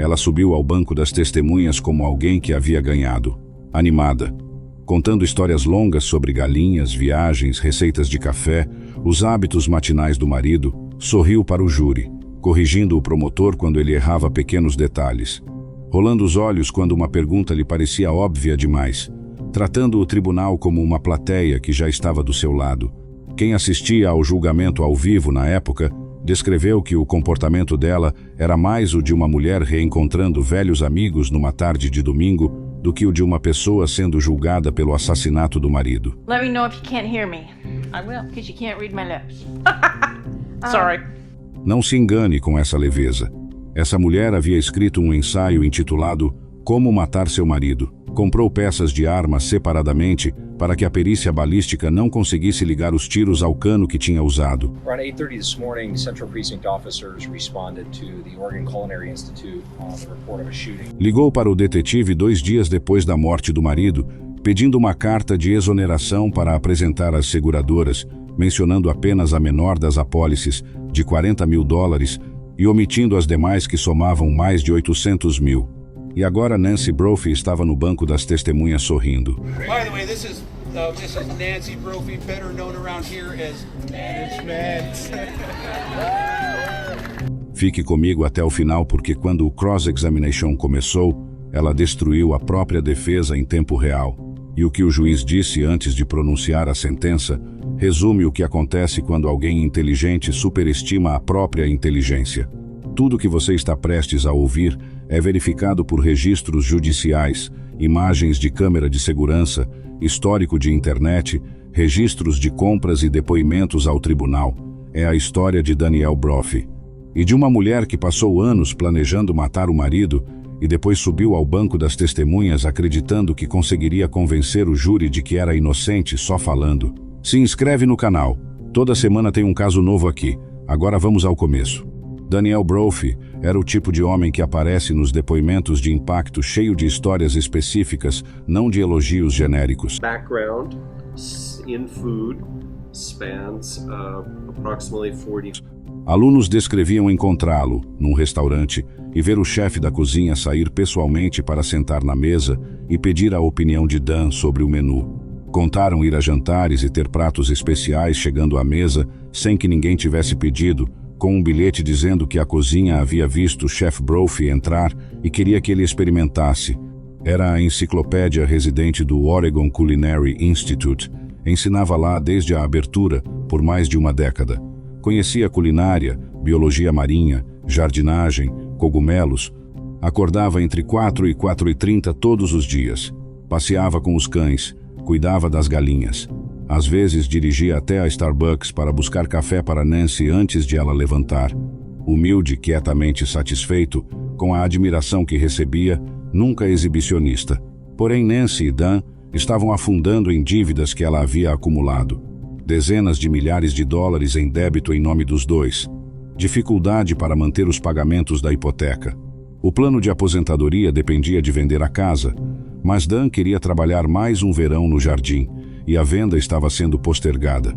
Ela subiu ao banco das testemunhas como alguém que havia ganhado, animada, contando histórias longas sobre galinhas, viagens, receitas de café, os hábitos matinais do marido. Sorriu para o júri, corrigindo o promotor quando ele errava pequenos detalhes, rolando os olhos quando uma pergunta lhe parecia óbvia demais, tratando o tribunal como uma plateia que já estava do seu lado. Quem assistia ao julgamento ao vivo na época descreveu que o comportamento dela era mais o de uma mulher reencontrando velhos amigos numa tarde de domingo do que o de uma pessoa sendo julgada pelo assassinato do marido. Let me know if you can't hear me. I will, because you can't read my lips. Sorry. Não se engane com essa leveza. Essa mulher havia escrito um ensaio intitulado Como Matar Seu Marido. Comprou peças de armas separadamente para que a perícia balística não conseguisse ligar os tiros ao cano que tinha usado. Around 8:30 this morning, Central Precinct officers responded to the Oregon Culinary Institute on the report of a shooting. Ligou para o detetive 2 dias depois da morte do marido, pedindo uma carta de exoneração para apresentar às seguradoras, mencionando apenas a menor das apólices, de $40 mil, e omitindo as demais que somavam mais de 800 mil. E agora Nancy Brophy estava no banco das testemunhas sorrindo. By the way, this is Nancy Brophy, better known around here as management. Fique comigo até o final, porque quando o cross-examination começou, ela destruiu a própria defesa em tempo real. E o que o juiz disse antes de pronunciar a sentença resume o que acontece quando alguém inteligente superestima a própria inteligência. Tudo que você está prestes a ouvir é verificado por registros judiciais, imagens de câmera de segurança, histórico de internet, registros de compras e depoimentos ao tribunal. É a história de Danielle Brophy. E de uma mulher que passou anos planejando matar o marido e depois subiu ao banco das testemunhas acreditando que conseguiria convencer o júri de que era inocente só falando. Se inscreve no canal. Toda semana tem um caso novo aqui. Agora vamos ao começo. Danielle Brophy era o tipo de homem que aparece nos depoimentos de impacto cheio de histórias específicas, não de elogios genéricos. Background in food spans approximately 40. Alunos descreviam encontrá-lo num restaurante e ver o chefe da cozinha sair pessoalmente para sentar na mesa e pedir a opinião de Dan sobre o menu. Contaram ir a jantares e ter pratos especiais chegando à mesa sem que ninguém tivesse pedido, com um bilhete dizendo que a cozinha havia visto o chefe Brophy entrar e queria que ele experimentasse. Era a enciclopédia residente do Oregon Culinary Institute. Ensinava lá desde a abertura, por mais de uma década. Conhecia culinária, biologia marinha, jardinagem, cogumelos. Acordava entre 4 e 4:30 todos os dias. Passeava com os cães, cuidava das galinhas. Às vezes dirigia até a Starbucks para buscar café para Nancy antes de ela levantar. Humilde, quietamente satisfeito, com a admiração que recebia, nunca exibicionista. Porém Nancy e Dan estavam afundando em dívidas que ela havia acumulado. Dezenas de milhares de dólares em débito em nome dos dois. Dificuldade para manter os pagamentos da hipoteca. O plano de aposentadoria dependia de vender a casa, mas Dan queria trabalhar mais um verão no jardim, e a venda estava sendo postergada.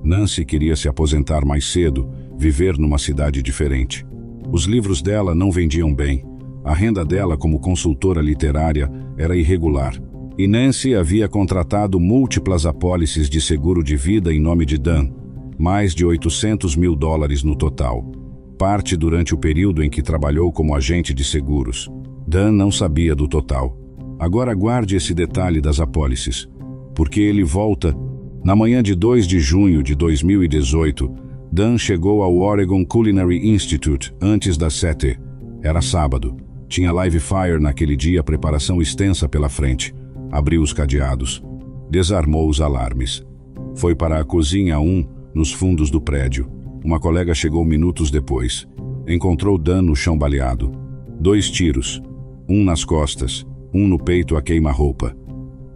Nancy queria se aposentar mais cedo, viver numa cidade diferente. Os livros dela não vendiam bem. A renda dela como consultora literária era irregular. E Nancy havia contratado múltiplas apólices de seguro de vida em nome de Dan, mais de 800 mil dólares no total. Parte durante o período em que trabalhou como agente de seguros. Dan não sabia do total. Agora guarde esse detalhe das apólices, porque ele volta. Na manhã de 2 de junho de 2018, Dan chegou ao Oregon Culinary Institute antes das 7. Era sábado. Tinha live fire naquele dia, preparação extensa pela frente. Abriu os cadeados. Desarmou os alarmes. Foi para a cozinha 1, nos fundos do prédio. Uma colega chegou minutos depois. Encontrou Dan no chão baleado. 2 tiros. Um nas costas, um no peito a queima-roupa.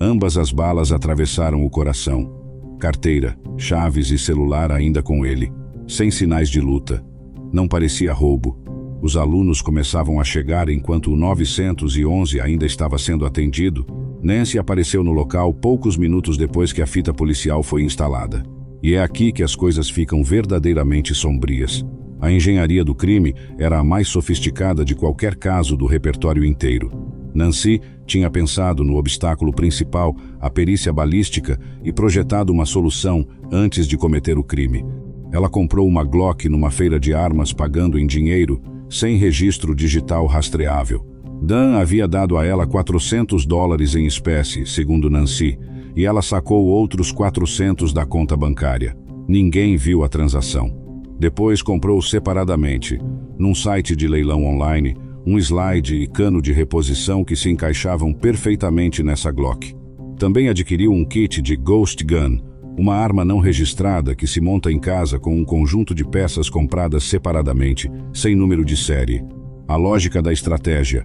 Ambas as balas atravessaram o coração. Carteira, chaves e celular ainda com ele. Sem sinais de luta. Não parecia roubo. Os alunos começavam a chegar enquanto o 911 ainda estava sendo atendido. Nancy apareceu no local poucos minutos depois que a fita policial foi instalada. E é aqui que as coisas ficam verdadeiramente sombrias. A engenharia do crime era a mais sofisticada de qualquer caso do repertório inteiro. Nancy tinha pensado no obstáculo principal, a perícia balística, e projetado uma solução antes de cometer o crime. Ela comprou uma Glock numa feira de armas pagando em dinheiro, sem registro digital rastreável. Dan havia dado a ela $400 em espécie, segundo Nancy, e ela sacou outros 400 da conta bancária. Ninguém viu a transação. Depois comprou separadamente, num site de leilão online, um slide e cano de reposição que se encaixavam perfeitamente nessa Glock. Também adquiriu um kit de Ghost Gun, uma arma não registrada que se monta em casa com um conjunto de peças compradas separadamente, sem número de série. A lógica da estratégia: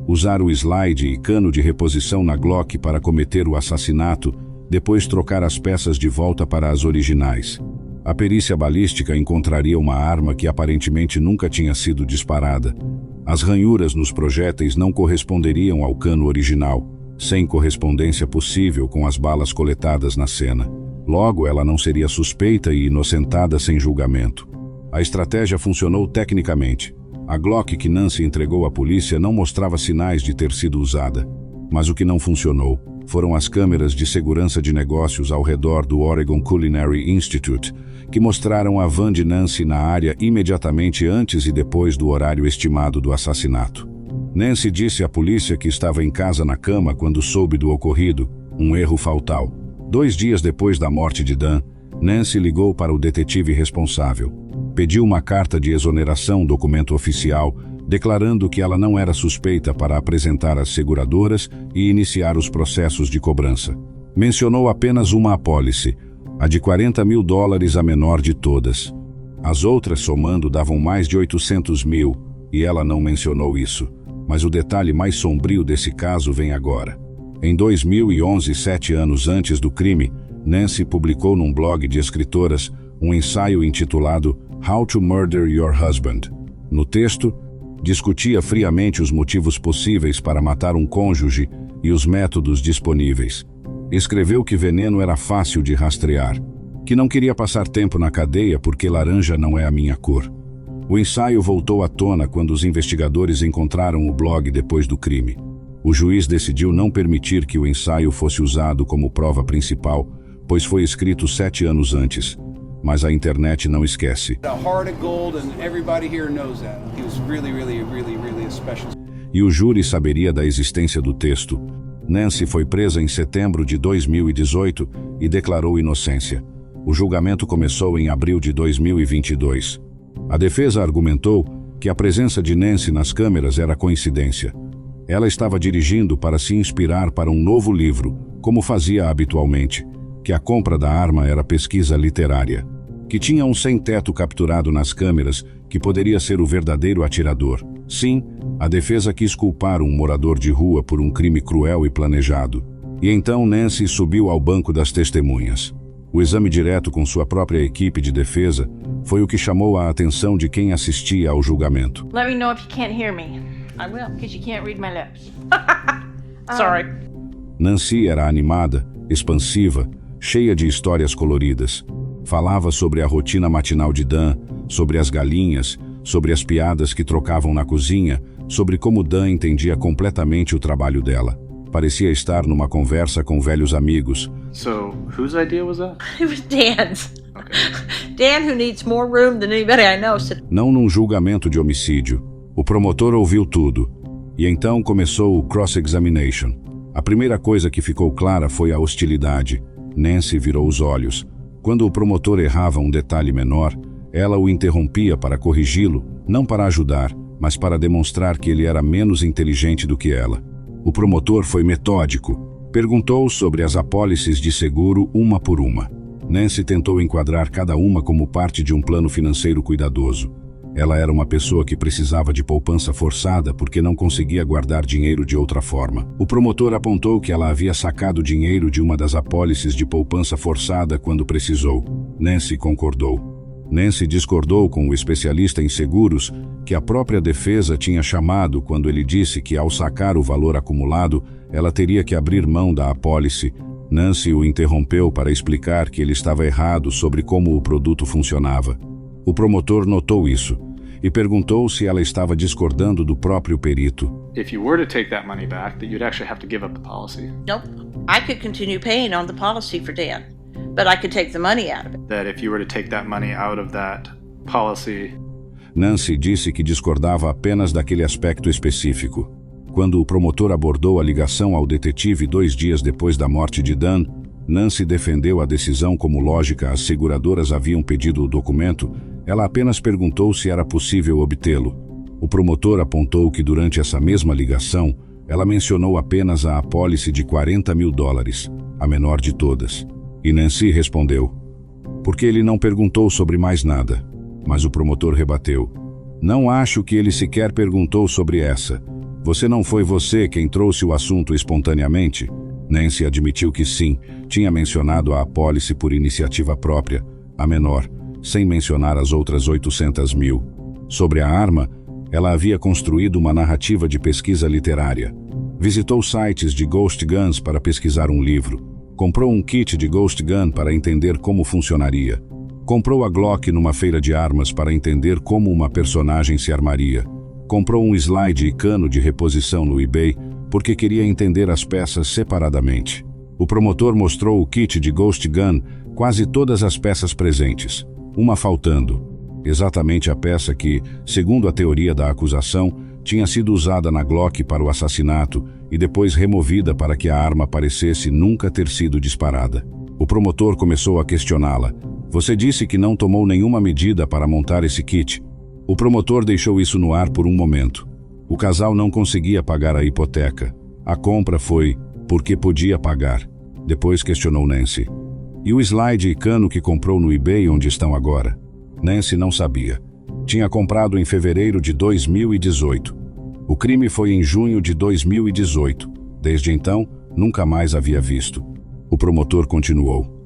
usar o slide e cano de reposição na Glock para cometer o assassinato, depois trocar as peças de volta para as originais. A perícia balística encontraria uma arma que aparentemente nunca tinha sido disparada. As ranhuras nos projéteis não corresponderiam ao cano original, sem correspondência possível com as balas coletadas na cena. Logo, ela não seria suspeita e inocentada sem julgamento. A estratégia funcionou tecnicamente. A Glock que Nancy entregou à polícia não mostrava sinais de ter sido usada. Mas o que não funcionou foram as câmeras de segurança de negócios ao redor do Oregon Culinary Institute, que mostraram a van de Nancy na área imediatamente antes e depois do horário estimado do assassinato. Nancy disse à polícia que estava em casa na cama quando soube do ocorrido, um erro fatal. 2 dias depois da morte de Dan, Nancy ligou para o detetive responsável. Pediu uma carta de exoneração, documento oficial, declarando que ela não era suspeita para apresentar às seguradoras e iniciar os processos de cobrança. Mencionou apenas uma apólice, a de $40 mil, a menor de todas. As outras, somando, davam mais de 800 mil, e ela não mencionou isso. Mas o detalhe mais sombrio desse caso vem agora. Em 2011, 7 anos antes do crime, Nancy publicou num blog de escritoras um ensaio intitulado How to Murder Your Husband. No texto, discutia friamente os motivos possíveis para matar um cônjuge e os métodos disponíveis. Escreveu que veneno era fácil de rastrear, que não queria passar tempo na cadeia porque laranja não é a minha cor. O ensaio voltou à tona quando os investigadores encontraram o blog depois do crime. O juiz decidiu não permitir que o ensaio fosse usado como prova principal, pois foi escrito 7 anos antes. Mas a internet não esquece. E o júri saberia da existência do texto. Nancy foi presa em setembro de 2018 e declarou inocência. O julgamento começou em abril de 2022. A defesa argumentou que a presença de Nancy nas câmeras era coincidência. Ela estava dirigindo para se inspirar para um novo livro, como fazia habitualmente, que a compra da arma era pesquisa literária, que tinha um sem-teto capturado nas câmeras que poderia ser o verdadeiro atirador. Sim, a defesa quis culpar um morador de rua por um crime cruel e planejado. E então Nancy subiu ao banco das testemunhas. O exame direto com sua própria equipe de defesa foi o que chamou a atenção de quem assistia ao julgamento. Let me know if you can't hear me. I will, because you can't read my lips. Sorry. Nancy era animada, expansiva, cheia de histórias coloridas. Falava sobre a rotina matinal de Dan, sobre as galinhas, sobre as piadas que trocavam na cozinha, sobre como Dan entendia completamente o trabalho dela. Parecia estar numa conversa com velhos amigos. So, whose idea was that? It was Dan's. Dan, who needs more room than anybody I know, said... Não num julgamento de homicídio. O promotor ouviu tudo. E então começou o cross-examination. A primeira coisa que ficou clara foi a hostilidade. Nancy virou os olhos. Quando o promotor errava um detalhe menor, ela o interrompia para corrigi-lo, não para ajudar, mas para demonstrar que ele era menos inteligente do que ela. O promotor foi metódico. Perguntou sobre as apólices de seguro uma por uma. Nancy tentou enquadrar cada uma como parte de um plano financeiro cuidadoso. Ela era uma pessoa que precisava de poupança forçada porque não conseguia guardar dinheiro de outra forma. O promotor apontou que ela havia sacado dinheiro de uma das apólices de poupança forçada quando precisou. Nancy concordou. Nancy discordou com o especialista em seguros que a própria defesa tinha chamado quando ele disse que, ao sacar o valor acumulado, ela teria que abrir mão da apólice. Nancy o interrompeu para explicar que ele estava errado sobre como o produto funcionava. O promotor notou isso e perguntou se ela estava discordando do próprio perito. If you were to take that money back, that you'd actually have to give up the policy. Nope. I could continue paying on the policy for Dan, but I could take the money out of it. That if you were to take that money out of that policy. Nancy disse que discordava apenas daquele aspecto específico. Quando o promotor abordou a ligação ao detetive 2 dias depois da morte de Dan, Nancy defendeu a decisão como lógica. As seguradoras haviam pedido o documento, ela apenas perguntou se era possível obtê-lo. O promotor apontou que durante essa mesma ligação, ela mencionou apenas a apólice de $40 mil, a menor de todas. E Nancy respondeu, porque ele não perguntou sobre mais nada. Mas o promotor rebateu, não acho que ele sequer perguntou sobre essa. Não foi você quem trouxe o assunto espontaneamente? Nancy admitiu que sim, tinha mencionado a apólice por iniciativa própria, a menor, sem mencionar as outras 800 mil. Sobre a arma, ela havia construído uma narrativa de pesquisa literária. Visitou sites de Ghost Guns para pesquisar um livro. Comprou um kit de Ghost Gun para entender como funcionaria. Comprou a Glock numa feira de armas para entender como uma personagem se armaria. Comprou um slide e cano de reposição no eBay porque queria entender as peças separadamente. O promotor mostrou o kit de Ghost Gun, quase todas as peças presentes, uma faltando. Exatamente a peça que, segundo a teoria da acusação, tinha sido usada na Glock para o assassinato e depois removida para que a arma parecesse nunca ter sido disparada. O promotor começou a questioná-la. Você disse que não tomou nenhuma medida para montar esse kit. O promotor deixou isso no ar por um momento. O casal não conseguia pagar a hipoteca. A compra foi porque podia pagar. Depois questionou Nancy. E o slide e cano que comprou no eBay onde estão agora? Nancy não sabia. Tinha comprado em fevereiro de 2018. O crime foi em junho de 2018. Desde então, nunca mais havia visto. O promotor continuou.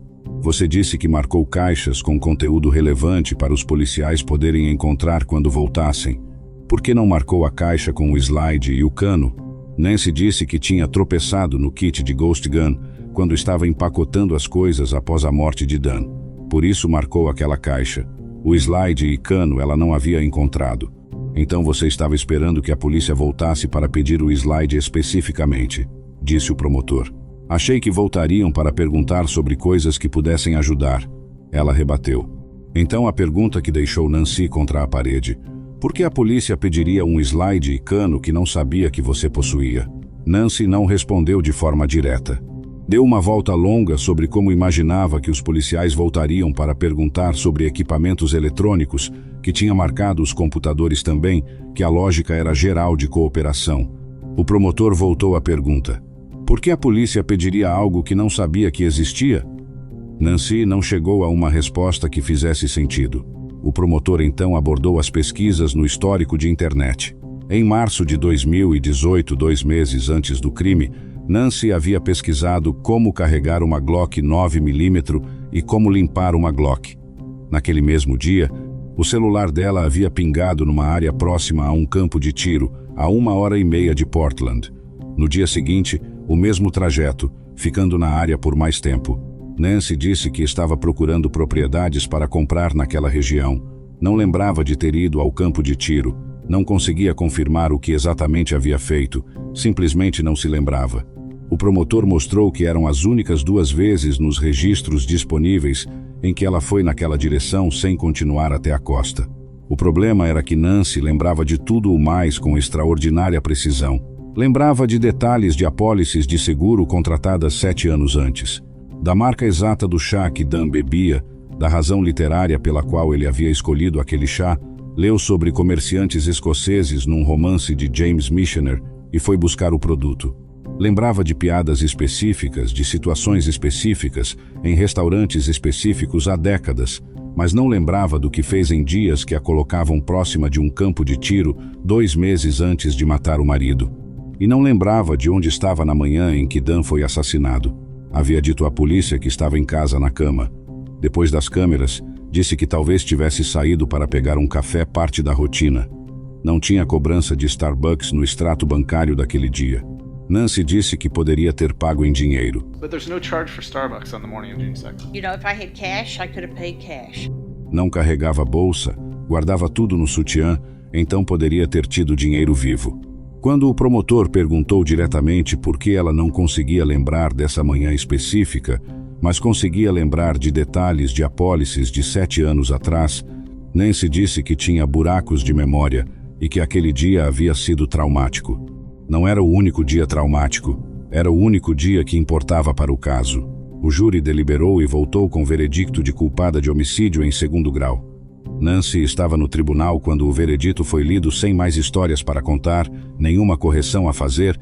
Você disse que marcou caixas com conteúdo relevante para os policiais poderem encontrar quando voltassem. Por que não marcou a caixa com o slide e o cano? Nancy disse que tinha tropeçado no kit de Ghost Gun quando estava empacotando as coisas após a morte de Dan. Por isso marcou aquela caixa. O slide e cano ela não havia encontrado. Então você estava esperando que a polícia voltasse para pedir o slide especificamente, disse o promotor. Achei que voltariam para perguntar sobre coisas que pudessem ajudar. Ela rebateu. Então a pergunta que deixou Nancy contra a parede. Por que a polícia pediria um slide e cano que não sabia que você possuía? Nancy não respondeu de forma direta. Deu uma volta longa sobre como imaginava que os policiais voltariam para perguntar sobre equipamentos eletrônicos, que tinha marcado os computadores também, que a lógica era geral de cooperação. O promotor voltou à pergunta. Por que a polícia pediria algo que não sabia que existia? Nancy não chegou a uma resposta que fizesse sentido. O promotor então abordou as pesquisas no histórico de internet. Em março de 2018, 2 meses antes do crime, Nancy havia pesquisado como carregar uma Glock 9mm e como limpar uma Glock. Naquele mesmo dia, o celular dela havia pingado numa área próxima a um campo de tiro, a 1h30 de Portland. No dia seguinte, o mesmo trajeto, ficando na área por mais tempo. Nancy disse que estava procurando propriedades para comprar naquela região. Não lembrava de ter ido ao campo de tiro. Não conseguia confirmar o que exatamente havia feito. Simplesmente não se lembrava. O promotor mostrou que eram as únicas 2 vezes nos registros disponíveis em que ela foi naquela direção sem continuar até a costa. O problema era que Nancy lembrava de tudo o mais com extraordinária precisão. Lembrava de detalhes de apólices de seguro contratadas 7 anos antes. Da marca exata do chá que Dan bebia, da razão literária pela qual ele havia escolhido aquele chá, leu sobre comerciantes escoceses num romance de James Michener e foi buscar o produto. Lembrava de piadas específicas, de situações específicas, em restaurantes específicos há décadas, mas não lembrava do que fez em dias que a colocavam próxima de um campo de tiro 2 meses antes de matar o marido. E não lembrava de onde estava na manhã em que Dan foi assassinado. Havia dito à polícia que estava em casa na cama. Depois das câmeras, disse que talvez tivesse saído para pegar um café, parte da rotina. Não tinha cobrança de Starbucks no extrato bancário daquele dia. Nancy disse que poderia ter pago em dinheiro. But there's no charge for Starbucks on the morning of June 2nd. You know, if I had cash, I could have paid cash. Não carregava bolsa, guardava tudo no sutiã, então poderia ter tido dinheiro vivo. Quando o promotor perguntou diretamente por que ela não conseguia lembrar dessa manhã específica, mas conseguia lembrar de detalhes de apólices de 7 anos atrás, Nancy disse que tinha buracos de memória e que aquele dia havia sido traumático. Não era o único dia traumático, era o único dia que importava para o caso. O júri deliberou e voltou com veredicto de culpada de homicídio em 2º grau. Nancy estava no tribunal quando o veredito foi lido sem mais histórias para contar, nenhuma correção a fazer,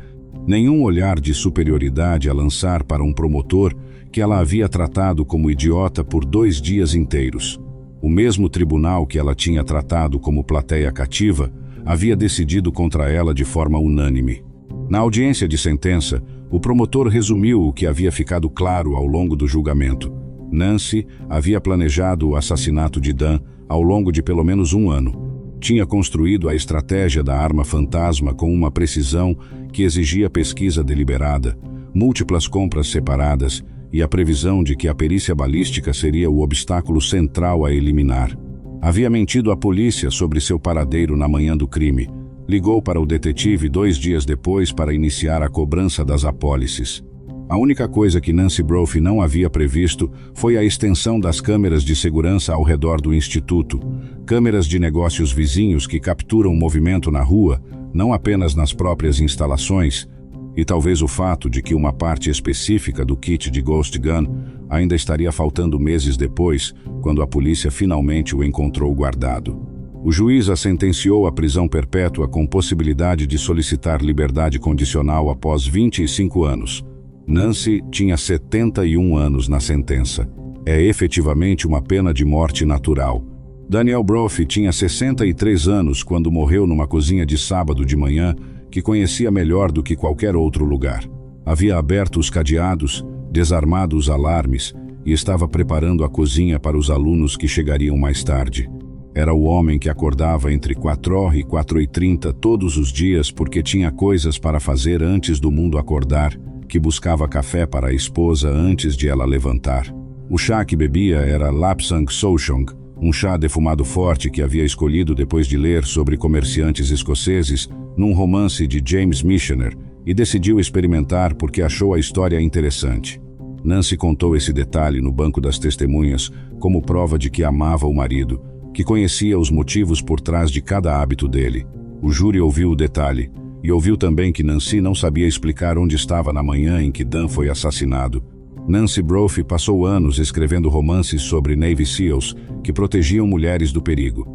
nenhum olhar de superioridade a lançar para um promotor que ela havia tratado como idiota por 2 dias inteiros. O mesmo tribunal que ela tinha tratado como plateia cativa havia decidido contra ela de forma unânime. Na audiência de sentença, o promotor resumiu o que havia ficado claro ao longo do julgamento. Nancy havia planejado o assassinato de Dan ao longo de pelo menos 1 ano. Tinha construído a estratégia da arma fantasma com uma precisão que exigia pesquisa deliberada, múltiplas compras separadas e a previsão de que a perícia balística seria o obstáculo central a eliminar. Havia mentido à polícia sobre seu paradeiro na manhã do crime. Ligou para o detetive 2 dias depois para iniciar a cobrança das apólices. A única coisa que Nancy Brophy não havia previsto foi a extensão das câmeras de segurança ao redor do instituto, câmeras de negócios vizinhos que capturam o movimento na rua, não apenas nas próprias instalações, e talvez o fato de que uma parte específica do kit de Ghost Gun ainda estaria faltando meses depois, quando a polícia finalmente o encontrou guardado. O juiz a sentenciou à prisão perpétua com possibilidade de solicitar liberdade condicional após 25 anos. Nancy tinha 71 anos na sentença. É efetivamente uma pena de morte natural. Daniel Brophy tinha 63 anos quando morreu numa cozinha de sábado de manhã que conhecia melhor do que qualquer outro lugar. Havia aberto os cadeados, desarmado os alarmes e estava preparando a cozinha para os alunos que chegariam mais tarde. Era o homem que acordava entre 4h e 4h30 todos os dias porque tinha coisas para fazer antes do mundo acordar, que buscava café para a esposa antes de ela levantar. O chá que bebia era Lapsang Souchong, um chá defumado forte que havia escolhido depois de ler sobre comerciantes escoceses num romance de James Michener e decidiu experimentar porque achou a história interessante. Nancy contou esse detalhe no banco das testemunhas como prova de que amava o marido, que conhecia os motivos por trás de cada hábito dele. O júri ouviu o detalhe e ouviu também que Nancy não sabia explicar onde estava na manhã em que Dan foi assassinado. Nancy Brophy passou anos escrevendo romances sobre Navy SEALs que protegiam mulheres do perigo.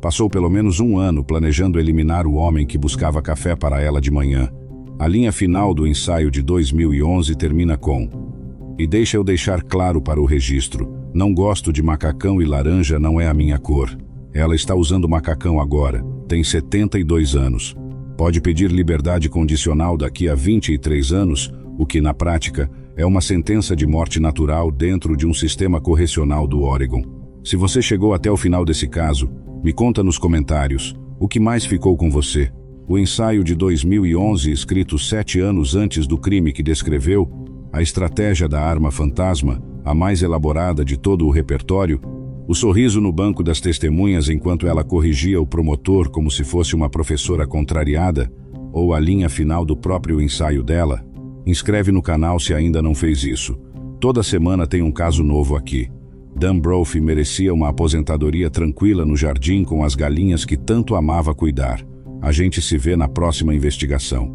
Passou pelo menos 1 ano planejando eliminar o homem que buscava café para ela de manhã. A linha final do ensaio de 2011 termina com: "E deixa eu deixar claro para o registro, não gosto de macacão e laranja não é a minha cor. Ela está usando macacão agora, tem 72 anos. Pode pedir liberdade condicional daqui a 23 anos, o que na prática é uma sentença de morte natural dentro de um sistema correcional do Oregon. Se você chegou até o final desse caso, me conta nos comentários, o que mais ficou com você? O ensaio de 2011, escrito 7 anos antes do crime que descreveu, a estratégia da arma fantasma, a mais elaborada de todo o repertório, o sorriso no banco das testemunhas enquanto ela corrigia o promotor como se fosse uma professora contrariada, ou a linha final do próprio ensaio dela? Inscreve no canal se ainda não fez isso. Toda semana tem um caso novo aqui. Dan Brophy merecia uma aposentadoria tranquila no jardim com as galinhas que tanto amava cuidar. A gente se vê na próxima investigação.